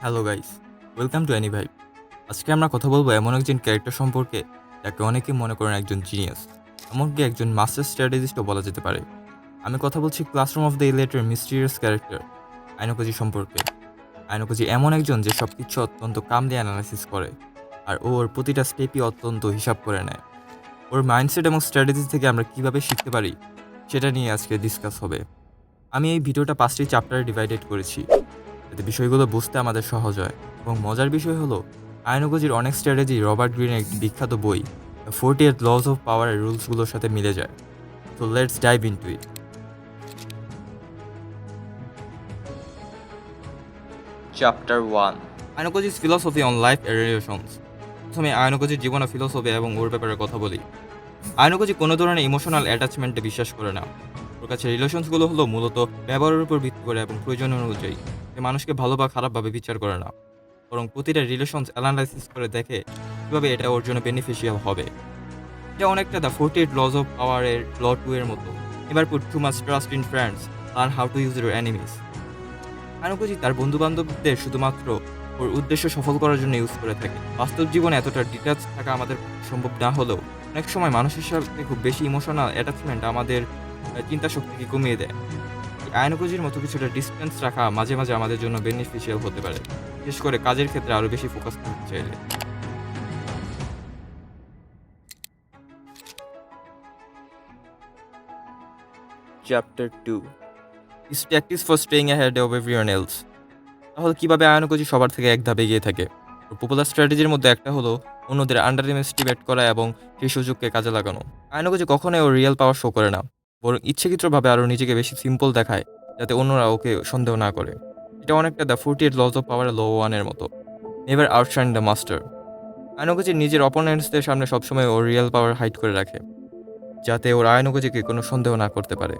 Hello guys, welcome to Annie Vibe. আজকে আমরা কথা বলবো এমন একজন ক্যারেক্টার সম্পর্কে যাকে অনেকেই মনে করেন একজন জিনিয়াস, এমনকি একজন মাস্টার স্ট্র্যাটেজিস্টও বলা যেতে পারে। আমি কথা বলছি ক্লাসরুম অফ দ্য ইলেটের মিস্টিরিয়াস ক্যারেক্টার আইনোকোজি সম্পর্কে। আইনোকোজি এমন একজন যে সব কিছু অত্যন্ত কাম দিয়ে অ্যানালাইসিস করে, আর ওর প্রতিটা স্টেপই অত্যন্ত হিসাব করে নেয়। ওর মাইন্ডসেট এবং স্ট্র্যাটেজি থেকে আমরা কীভাবে শিখতে পারি সেটা নিয়ে আজকে ডিসকাস হবে। আমি এই ভিডিওটা 5টি চ্যাপ্টারে ডিভাইডেড করেছি, যাতে বিষয়গুলো বুঝতে আমাদের সহজ হয়। এবং মজার বিষয় হলো, আইনোগোজির অনেক স্ট্র্যাটেজি রবার্ট গ্রিনের একটি বিখ্যাত বই দ্য 48 লজ অফ পাওয়ারের রুলসগুলোর সাথে মিলে যায়। So let's dive into it. Chapter 1, Ayanokoji's philosophy on life and relations. প্রথমে আইনোগোজির জীবন ও ফিলসফি এবং ওর ব্যাপারে কথা বলি। আইনোগোজি কোনো ধরনের ইমোশনাল অ্যাটাচমেন্টে বিশ্বাস করে না। ওর কাছে রিলেশনসগুলো হলো মূলত ব্যবহারের উপর ভিত্তি করে এবং প্রয়োজন অনুযায়ী। সে মানুষকে ভালো বা খারাপভাবে বিচার করে না, বরং প্রতিটা রিলেশনস অ্যানালাইসিস করে দেখে কীভাবে এটা ওর জন্য বেনিফিশিয়াল হবে। এটা অনেকটা দ্য 48 লজ অফ পাওয়ারের ল 2 এর মতো। এবার put too much trust in friends, learn how to use your enemies. Ayanokoji তার বন্ধু বান্ধবদের শুধুমাত্র ওর উদ্দেশ্য সফল করার জন্য ইউজ করে থাকে। বাস্তব জীবনে এতটা ডিটাচ থাকা আমাদের সম্ভব না হলেও অনেক সময় মানুষের সাথে খুব বেশি ইমোশনাল অ্যাটাচমেন্ট আমাদের চিন্তা শক্তিকে কমিয়ে দেয়। আইনোকোজির মতো কিছুটা ডিস্টেন্স রাখা মাঝে মাঝে আমাদের জন্য বেনিফিশিয়াল হতে পারে, বিশেষ করে কাজের ক্ষেত্রে আরও বেশি ফোকাস করতে চাইলে। Chapter 2, is tactics for staying ahead of everyone else. তাহলে কীভাবে আইনোকোজি সবার থেকে এক ধাপে এগিয়ে থাকে? পপুলার স্ট্র্যাটেজির মধ্যে একটা হলো অন্যদের আন্ডার এস্টিমেট করা এবং সেই সুযোগকে কাজে লাগানো। আইনোকোজি কখনোই ওর রিয়েল পাওয়ার শো করে না, বরং ইচ্ছাকৃতভাবে আরও নিজেকে বেশি সিম্পল দেখায়, যাতে অন্যরা ওকে সন্দেহ না করে। এটা অনেকটা the 48 laws of power law 1 এর মতো। Never outshine the master. Ayanokoji নিজের অপোনেন্টসদের সামনে সবসময় ওর রিয়েল পাওয়ার হাইড করে রাখে, যাতে ওর আইনোকোজিকে কোনো সন্দেহ না করতে পারে।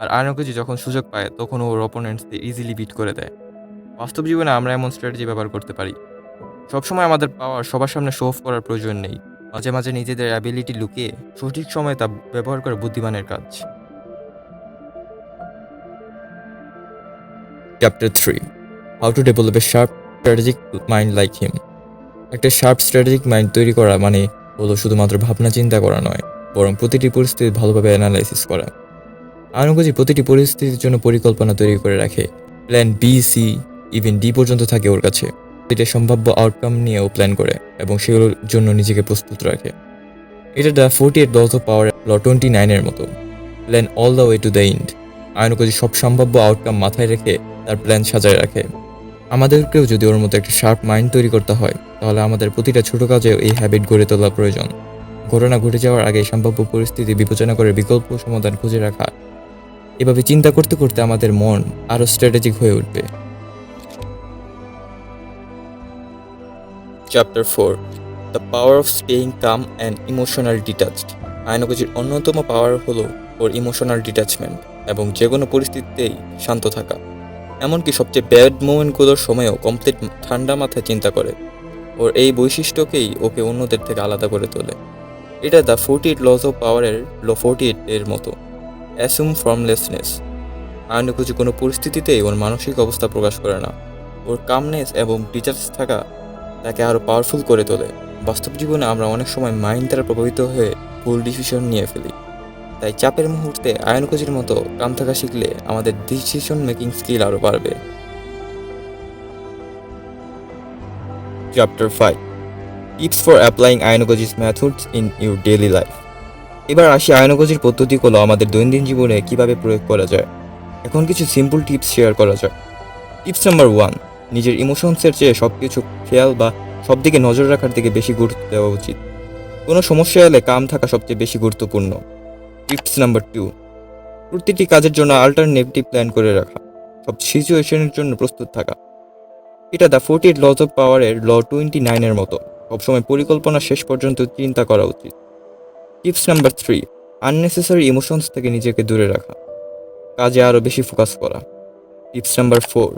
আর আইনোকোজি যখন সুযোগ পায় তখন ওর অপোনেন্টসদের ইজিলি বিট করে দেয়। বাস্তব জীবনে আমরা এমন স্ট্র্যাটেজি ব্যবহার করতে পারি। সবসময় আমাদের পাওয়ার সবার সামনে শো অফ করার প্রয়োজন নেই। মাঝে মাঝে নিজেদের অ্যাবিলিটি লুকিয়ে সঠিক সময়ে তা ব্যবহার করা বুদ্ধিমানের কাজ। Chapter 3, how to develop a sharp strategic mind like him. একটা শার্প স্ট্র্যাটেজিক মাইন্ড তৈরি করা মানে হলো শুধুমাত্র ভাবনা চিন্তা করা নয়, বরং প্রতিটি পরিস্থিতি ভালোভাবে অ্যানালাইসিস করা। আনুগোজি প্রতিটি পরিস্থিতির জন্য পরিকল্পনা তৈরি করে রাখে। Plan B, C, even D পর্যন্ত থাকে ওর কাছে। এটা সম্ভাব্য আউটকাম নিয়েও প্ল্যান করে এবং সেগুলোর জন্য নিজেকে প্রস্তুত রাখে। এটা the 48 laws of power law 29 এর মতো। Plan all the way to the end. Ayanokoji সব সম্ভাব্য আউটকাম মাথায় রেখে তার প্ল্যান সাজায় রাখে। আমাদেরকেও যদি ওর মতো একটা শার্প মাইন্ড তৈরি করতে হয়, তাহলে আমাদের প্রতিটা ছোট কাজেও এই হ্যাবিট গড়ে তোলা প্রয়োজন। ঘটনা ঘটে যাওয়ার আগে সম্ভাব্য পরিস্থিতি বিবেচনা করে বিকল্প সমাধান খুঁজে রাখা। এভাবে চিন্তা করতে করতে আমাদের মন আরও স্ট্র্যাটেজিক হয়ে উঠবে। Chapter 4, the power of staying calm and emotional detached. আইনোকোজির অন্যতম পাওয়ার হলো ওর ইমোশনাল ডিটাচমেন্ট এবং যে কোনো পরিস্থিতিতেই শান্ত থাকা। এমনকি সবচেয়ে ব্যাড মোমেন্টগুলোর সময়ও কমপ্লিট ঠান্ডা মাথায় চিন্তা করে। ওর এই বৈশিষ্ট্যকেই ওকে অন্যদের থেকে আলাদা করে তোলে। এটা দ্য 48 লজ অফ পাওয়ারের ল 48 এর মতো। অ্যাসুম ফর্মলেসনেস। আইনোকোজি কোনো পরিস্থিতিতেই ওর মানসিক অবস্থা প্রকাশ করে না। ওর কামনেস এবং ডিটাচ থাকা তাকে আরও পাওয়ারফুল করে তোলে। বাস্তব জীবনে আমরা অনেক সময় মাইন্ড দ্বারা প্রভাবিত হয়ে ভুল ডিসিশন নিয়ে ফেলি। তাই চাপের মুহূর্তে আইনোকোজির মতো কাম থাকা শিখলে আমাদের ডিসিশন মেকিং স্কিল আরও বাড়বে। Chapter 5, tips for applying Ayanokoji's methods in your daily life. এবার আসি আইনোকোজির পদ্ধতিগুলো আমাদের দৈনন্দিন জীবনে কিভাবে প্রয়োগ করা যায়। এখন কিছু সিম্পল টিপস শেয়ার করা যায়। টিপস নাম্বার 1, নিজের ইমোশনসের চেয়ে সব কিছু খেয়াল বা সব দিকে নজর রাখার দিকে বেশি গুরুত্ব দেওয়া উচিত। কোনো সমস্যা এলে কাম থাকা সবচেয়ে বেশি গুরুত্বপূর্ণ। টিপস নাম্বার 2, প্রতিটি কাজের জন্য অল্টারনেটিভ প্ল্যান করে রাখা, সব সিচুয়েশনের জন্য প্রস্তুত থাকা। এটা দ্য 48 লজ অফ পাওয়ারের ল 29 এর মতো। সবসময় পরিকল্পনা শেষ পর্যন্ত চিন্তা করা উচিত। টিপস নাম্বার 3, আননেসেসারি ইমোশনস থেকে নিজেকে দূরে রাখা, কাজে আরও বেশি ফোকাস করা। টিপস নাম্বার 4,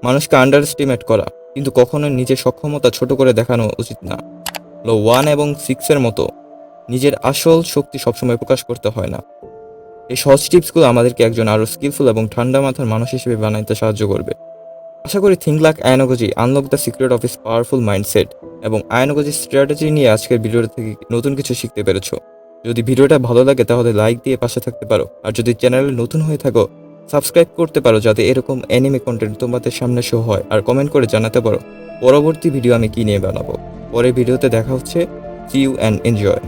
মানুষকে আন্ডার এস্টিমেট করা, কিন্তু কখনোই নিজের সক্ষমতা ছোট করে দেখানো উচিত না। ল 1 এবং 6 এর মতো নিজের আসল শক্তি সবসময় প্রকাশ করতে হয় না। এই সহজ টিপসগুলো আমাদেরকে একজন আরও স্কিলফুল এবং ঠান্ডা মাথার মানুষ হিসেবে বানাইতে সাহায্য করবে। আশা করি think like Ayanokoji unlock the secret of his powerful mindset এবং আয়নাগোজির স্ট্র্যাটেজি নিয়ে আজকের ভিডিওটা থেকে নতুন কিছু শিখতে পেরেছো। যদি ভিডিওটা ভালো লাগে তাহলে লাইক দিয়ে পাশে থাকতে পারো, আর যদি চ্যানেলে নতুন হয়ে থাকো সাবস্ক্রাইব করতে পারো যাতে এরকম অ্যানিমে কন্টেন্ট তোমাদের সামনে শো হয়, আর কমেন্ট করে জানাতে পারো পরবর্তী ভিডিও আমি কি নিয়ে বানাবো। পরের ভিডিওতে দেখা হচ্ছে। See you and enjoy.